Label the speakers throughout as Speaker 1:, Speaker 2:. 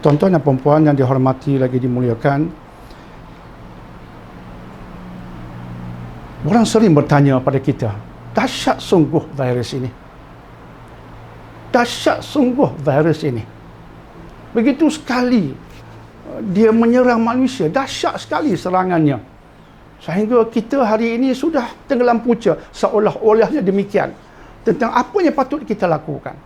Speaker 1: Tuan-tuan dan puan-puan yang dihormati lagi dimuliakan, orang sering bertanya pada kita, dahsyat sungguh virus ini. Dahsyat sungguh virus ini. Begitu sekali dia menyerang manusia, dahsyat sekali serangannya. Sehingga kita hari ini sudah tenggelam punca, seolah-olahnya demikian, tentang apa yang patut kita lakukan.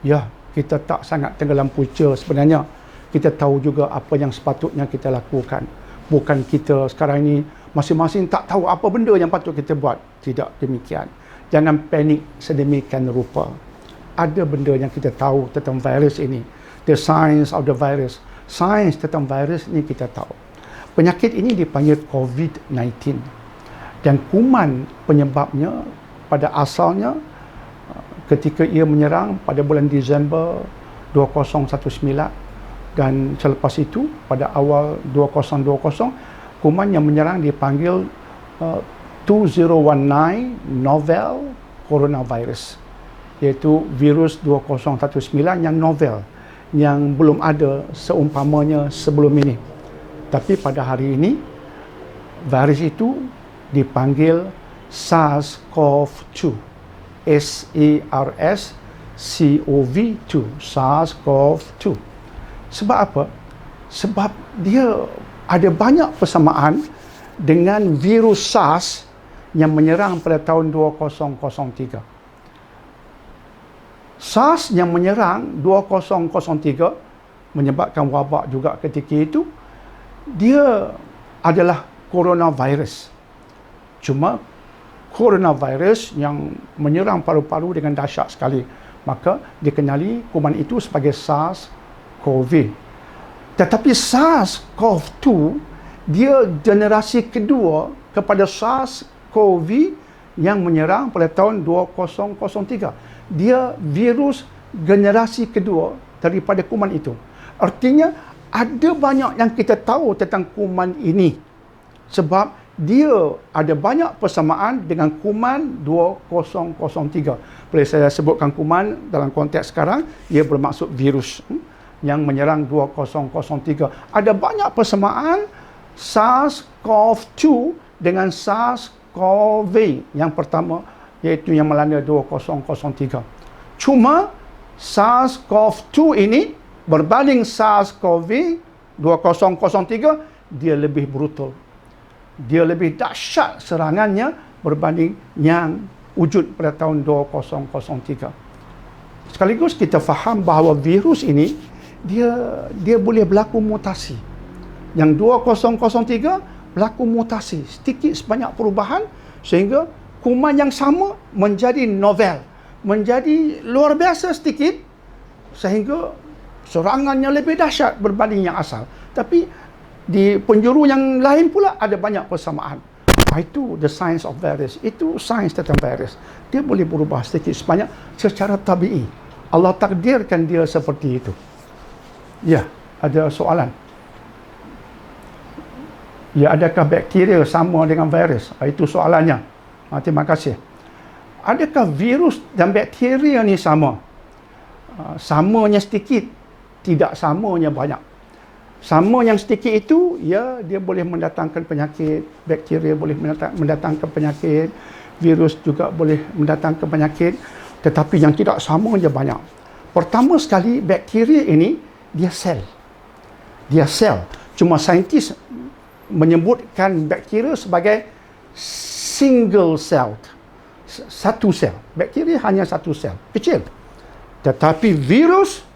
Speaker 1: Ya, kita tak sangat tenggelam punca sebenarnya. Kita tahu juga apa yang sepatutnya kita lakukan. Bukan kita sekarang ini masing-masing tak tahu apa benda yang patut kita buat. Tidak demikian. Jangan panik sedemikian rupa. Ada benda yang kita tahu tentang virus ini. The science of the virus. Sains tentang virus ini kita tahu. Penyakit ini dipanggil COVID-19. Dan kuman penyebabnya pada asalnya ketika ia menyerang pada bulan Disember 2019, dan selepas itu pada awal 2020, kuman yang menyerang dipanggil 2019 novel coronavirus, iaitu virus 2019 yang novel, yang belum ada seumpamanya sebelum ini. Tapi pada hari ini virus itu dipanggil SARS-CoV-2, SARS-CoV-2, SARS-CoV-2. Sebab apa? Sebab dia ada banyak persamaan dengan virus SARS yang menyerang pada tahun 2003. SARS yang menyerang 2003 menyebabkan wabak juga ketika itu. Dia adalah coronavirus. Cuma coronavirus yang menyerang paru-paru dengan dahsyat sekali. Maka dikenali kuman itu sebagai SARS-CoV. Tetapi SARS-CoV-2 dia generasi kedua kepada SARS-CoV yang menyerang pada tahun 2003. Dia virus generasi kedua daripada kuman itu. Artinya ada banyak yang kita tahu tentang kuman ini sebab dia ada banyak persamaan dengan kuman 2003. Boleh saya sebutkan kuman dalam konteks sekarang, ia bermaksud virus yang menyerang 2003. Ada banyak persamaan SARS-CoV-2 dengan SARS-CoV yang pertama, iaitu yang melanda 2003. Cuma SARS-CoV-2 ini berbanding SARS-CoV 2003, dia lebih brutal. Dia lebih dahsyat serangannya berbanding yang wujud pada tahun 2003. Sekaligus kita faham bahawa virus ini dia boleh berlaku mutasi. Yang 2003 berlaku mutasi, sedikit sebanyak perubahan sehingga kuman yang sama menjadi novel, menjadi luar biasa sedikit sehingga serangannya lebih dahsyat berbanding yang asal. Tapi di penjuru yang lain pula ada banyak persamaan. Itu the science of virus. Itu sains tentang virus. Dia boleh berubah sedikit sebanyak secara tabi'i. Allah takdirkan dia seperti itu. Ya, ada soalan. Ya, adakah bakteria sama dengan virus? Itu soalannya. Terima kasih. Adakah virus dan bakteria ni sama? Samanya sedikit, tidak samanya banyak. Sama yang sedikit itu, ya, dia boleh mendatangkan penyakit. Bakteria boleh mendatangkan penyakit. Virus juga boleh mendatangkan penyakit. Tetapi yang tidak sama je banyak. Pertama sekali, bakteria ini, dia sel. Dia sel. Cuma saintis menyebutkan bakteria sebagai single cell. Satu sel. Bakteria hanya satu sel. Kecil. Tetapi virus,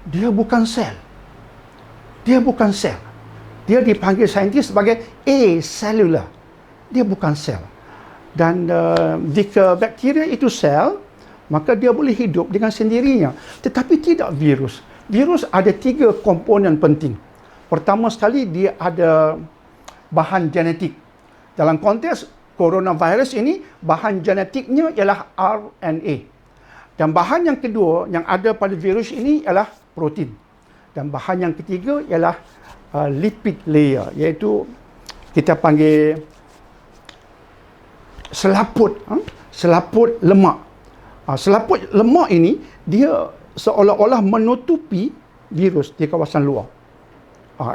Speaker 1: dia bukan sel. Dia bukan sel. Dia dipanggil saintis sebagai acellular. Dia bukan sel. Dan jika bakteria itu sel, maka dia boleh hidup dengan sendirinya. Tetapi tidak virus. Virus ada 3 komponen penting. Pertama sekali, dia ada bahan genetik. Dalam konteks coronavirus ini, bahan genetiknya ialah RNA. Dan bahan yang kedua yang ada pada virus ini ialah protein. Dan bahan yang ketiga ialah lipid layer, iaitu kita panggil selaput lemak. Selaput lemak ini dia seolah-olah menutupi virus di kawasan luar.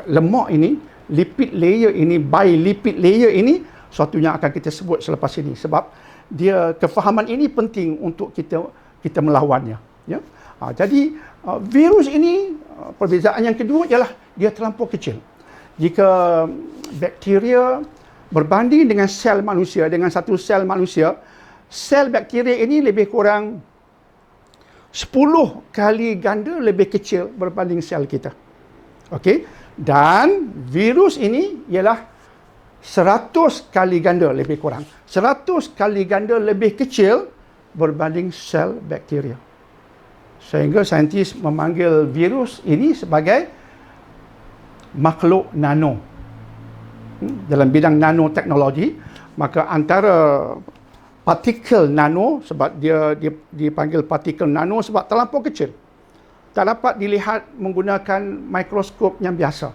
Speaker 1: Lemak ini, lipid layer ini, bilipid layer ini, suatu yang akan kita sebut selepas ini. Sebab dia kefahaman ini penting untuk kita melawannya. Ya? Jadi virus ini, perbezaan yang kedua ialah dia terlampau kecil. Jika bakteria berbanding dengan sel manusia, dengan satu sel manusia, sel bakteria ini lebih kurang 10 kali ganda lebih kecil berbanding sel kita. Okey? Dan virus ini ialah 100 kali ganda lebih kurang. 100 kali ganda lebih kecil berbanding sel bakteria. Sehingga saintis memanggil virus ini sebagai makhluk nano. Dalam bidang nanoteknologi, maka antara partikel nano, sebab dia dipanggil partikel nano sebab terlampau kecil, tak dapat dilihat menggunakan mikroskop yang biasa.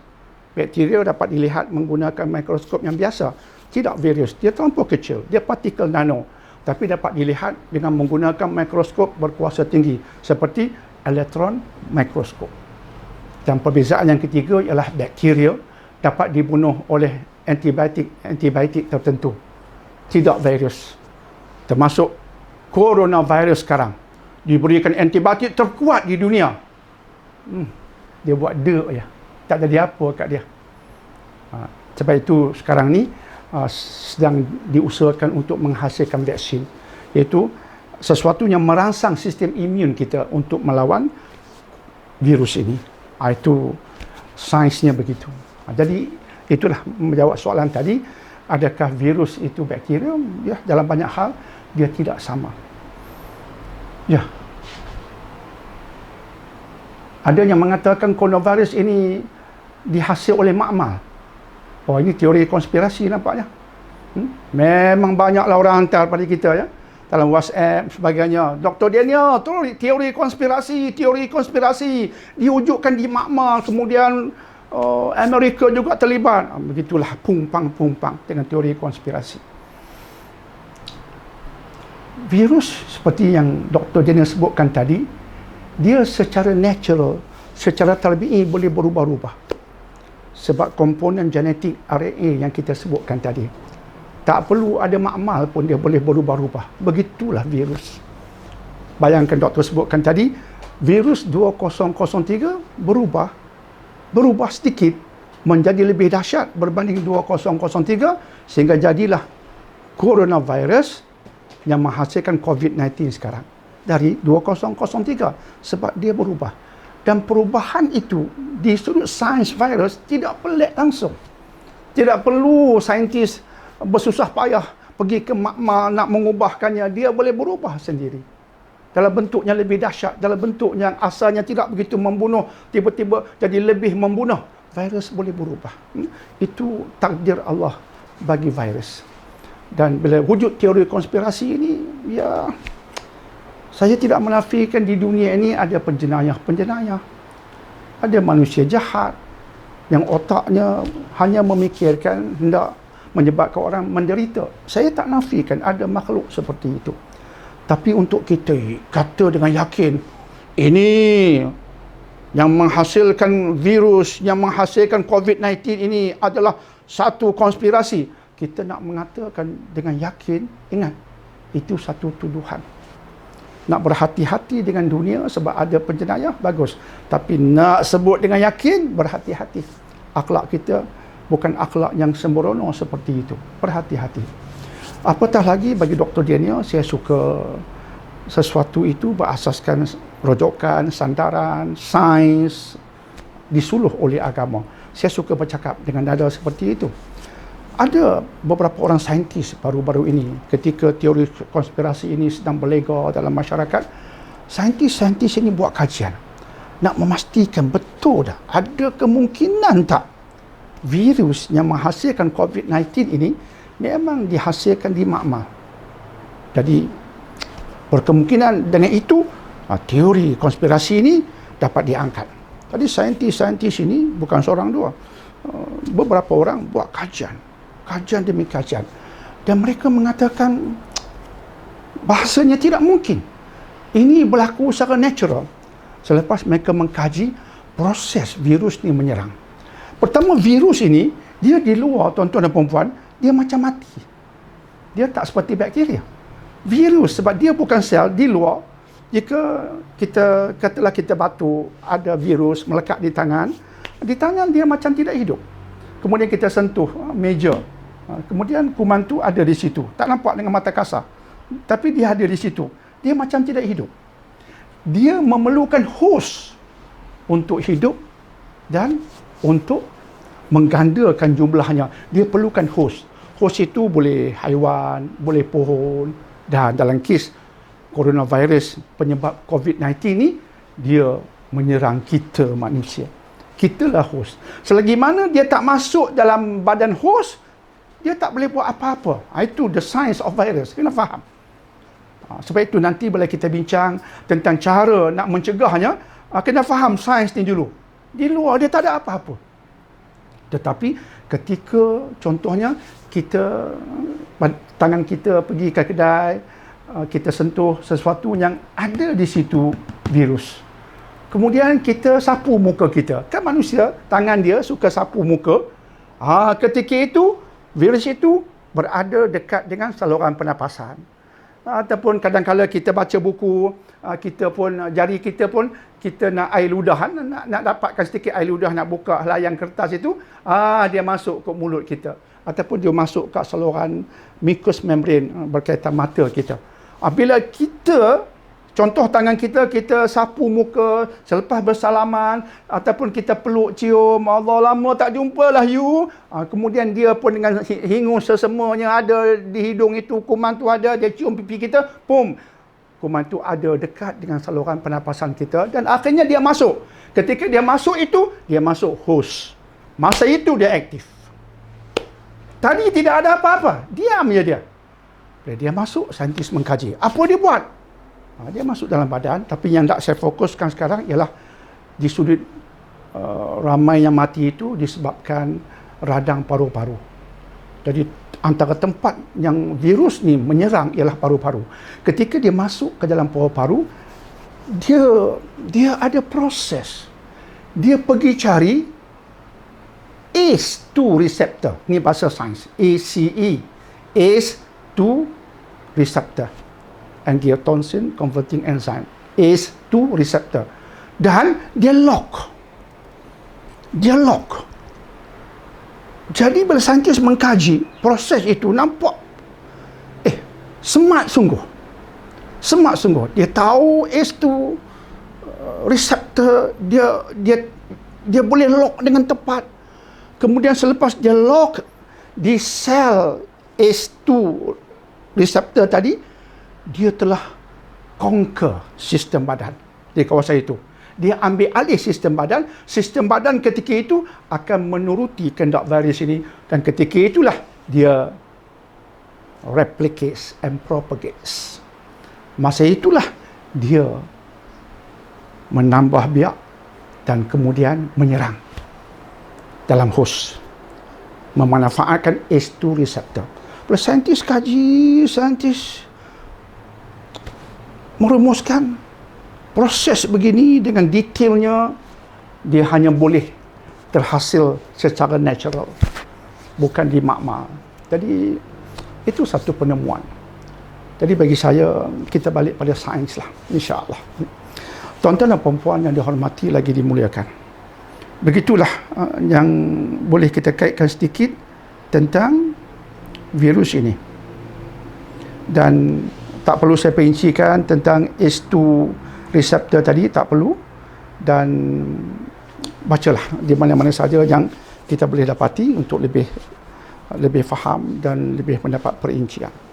Speaker 1: Bakteria dapat dilihat menggunakan mikroskop yang biasa. Tidak virus, dia terlampau kecil, dia partikel nano, tapi dapat dilihat dengan menggunakan mikroskop berkuasa tinggi seperti elektron mikroskop. Dan perbezaan yang ketiga ialah bakteria dapat dibunuh oleh antibiotik tertentu, tidak virus. Termasuk coronavirus sekarang diberikan antibiotik terkuat di dunia. Dia buat je, tak jadi apa kat dia. Sebab itu sekarang ni sedang diusahakan untuk menghasilkan vaksin, iaitu sesuatu yang merangsang sistem imun kita untuk melawan virus ini. Itu sainsnya begitu. Jadi itulah menjawab soalan tadi, adakah virus itu bakteria? Ya, dalam banyak hal dia tidak sama. Ya. Ada yang mengatakan coronavirus ini dihasil oleh makmal. Ini teori konspirasi nampaknya. Memang banyaklah orang hantar pada kita, ya, dalam WhatsApp sebagainya. Dr. Daniel, teori konspirasi diwujudkan di makmal, kemudian Amerika juga terlibat. Begitulah pumpang dengan teori konspirasi. Virus seperti yang Dr. Daniel sebutkan tadi, dia secara natural, secara tabi'i boleh berubah-ubah. Sebab komponen genetik RNA yang kita sebutkan tadi, tak perlu ada makmal pun dia boleh berubah-ubah. Begitulah virus. Bayangkan doktor sebutkan tadi, virus 2003 berubah sedikit menjadi lebih dahsyat berbanding 2003, sehingga jadilah coronavirus yang menghasilkan COVID-19 sekarang. Dari 2003, sebab dia berubah. Dan perubahan itu di sudut sains virus tidak pelik langsung. Tidak perlu saintis bersusah payah pergi ke makmal nak mengubahkannya. Dia boleh berubah sendiri. Dalam bentuk yang lebih dahsyat, dalam bentuk yang asalnya tidak begitu membunuh, tiba-tiba jadi lebih membunuh. Virus boleh berubah. Itu takdir Allah bagi virus. Dan bila wujud teori konspirasi ini, ya, saya tidak menafikan di dunia ini ada penjenayah. Ada manusia jahat yang otaknya hanya memikirkan hendak menyebabkan orang menderita. Saya tak nafikan ada makhluk seperti itu. Tapi untuk kita kata dengan yakin, ini yang menghasilkan virus, yang menghasilkan COVID-19 ini adalah satu konspirasi, kita nak mengatakan dengan yakin, ingat, itu satu tuduhan. Nak berhati-hati dengan dunia sebab ada penjenayah, bagus. Tapi nak sebut dengan yakin, berhati-hati. Akhlak kita bukan akhlak yang sembrono seperti itu. Berhati-hati. Apatah lagi bagi Dr. Daniel, saya suka sesuatu itu berasaskan rujukan, sandaran, sains, disuluh oleh agama. Saya suka bercakap dengan nada seperti itu. Ada beberapa orang saintis baru-baru ini, ketika teori konspirasi ini sedang berlega dalam masyarakat, saintis-saintis ini buat kajian nak memastikan betul dah ada kemungkinan tak virus yang menghasilkan COVID-19 ini memang dihasilkan di makmal. Jadi berkemungkinan dengan itu teori konspirasi ini dapat diangkat. Jadi saintis-saintis ini bukan seorang dua, beberapa orang buat kajian demi kajian, dan mereka mengatakan bahasanya tidak mungkin ini berlaku secara natural. Selepas mereka mengkaji proses virus ni menyerang. Pertama, virus ini, dia di luar, tuan-tuan dan puan-puan, dia macam mati. Dia tak seperti bakteria. Virus, sebab dia bukan sel, di luar, jika kita, katalah kita batuk, ada virus melekat di tangan dia macam tidak hidup. Kemudian kita sentuh meja, kemudian kuman tu ada di situ. Tak nampak dengan mata kasar, tapi dia ada di situ. Dia macam tidak hidup. Dia memerlukan host untuk hidup dan untuk menggandakan jumlahnya. Dia perlukan host. Host itu boleh haiwan, boleh pohon, dan dalam kes coronavirus penyebab COVID-19 ni, dia menyerang kita manusia. Kitalah host. Selagi mana dia tak masuk dalam badan host, dia tak boleh buat apa-apa. Itu the science of virus. Kena faham. Sebab itu nanti bila kita bincang tentang cara nak mencegahnya, kena faham sains ni dulu. Di luar dia tak ada apa-apa. Tetapi ketika contohnya kita, tangan kita pergi ke kedai, kita sentuh sesuatu yang ada di situ virus. Kemudian kita sapu muka kita. Kan manusia, tangan dia suka sapu muka. Ketika itu, virus itu berada dekat dengan saluran pernafasan. Ataupun kadang-kadang kita baca buku, kita pun, jari kita pun, kita nak air ludahan, nak dapatkan sedikit air ludah, nak buka layang kertas itu, dia masuk ke mulut kita. Ataupun dia masuk ke saluran mucous membrane berkaitan mata kita. Bila kita, contoh tangan kita, kita sapu muka selepas bersalaman, ataupun kita peluk cium, Allah lama tak jumpa lah you. Kemudian dia pun dengan hingus sesemanya ada di hidung itu, kuman tu ada, dia cium pipi kita, pum. Kuman tu ada dekat dengan saluran pernafasan kita dan akhirnya dia masuk. Ketika dia masuk itu, dia masuk host. Masa itu dia aktif. Tadi tidak ada apa-apa. Diam je dia. Bila dia masuk, saintis mengkaji. Apa dia buat? Dia masuk dalam badan, tapi yang tak saya fokuskan sekarang ialah di sudut ramai yang mati itu disebabkan radang paru-paru. Jadi antara tempat yang virus ni menyerang ialah paru-paru. Ketika dia masuk ke dalam paru-paru, dia ada proses. Dia pergi cari ACE2 receptor. Ini bahasa sains. ACE. ACE2 receptor. Angiotensin converting enzyme. ACE2 receptor. Dan dia lock. Jadi bila saintis mengkaji proses itu, nampak smart sungguh. Dia tahu ACE2 receptor, dia boleh lock dengan tepat. Kemudian selepas dia lock di sel ACE2 receptor tadi, dia telah conquer sistem badan di kawasan itu. Dia ambil alih sistem badan ketika itu akan menuruti kehendak virus ini, dan ketika itulah dia replicates and propagates. Masa itulah dia menambah biak dan kemudian menyerang dalam host, memanfaatkan ACE2 receptor. Bila saintis kaji, saintis merumuskan proses begini dengan detailnya, dia hanya boleh terhasil secara natural, bukan di makmal. Jadi itu satu penemuan. Jadi bagi saya, kita balik pada sains lah, insya-Allah. Tuan-tuan dan puan-puan yang dihormati lagi dimuliakan, begitulah yang boleh kita kaitkan sedikit tentang virus ini. Dan tak perlu saya perincikan tentang ACE2 receptor tadi, tak perlu. Dan bacalah di mana-mana saja yang kita boleh dapati untuk lebih faham dan lebih mendapat perincian.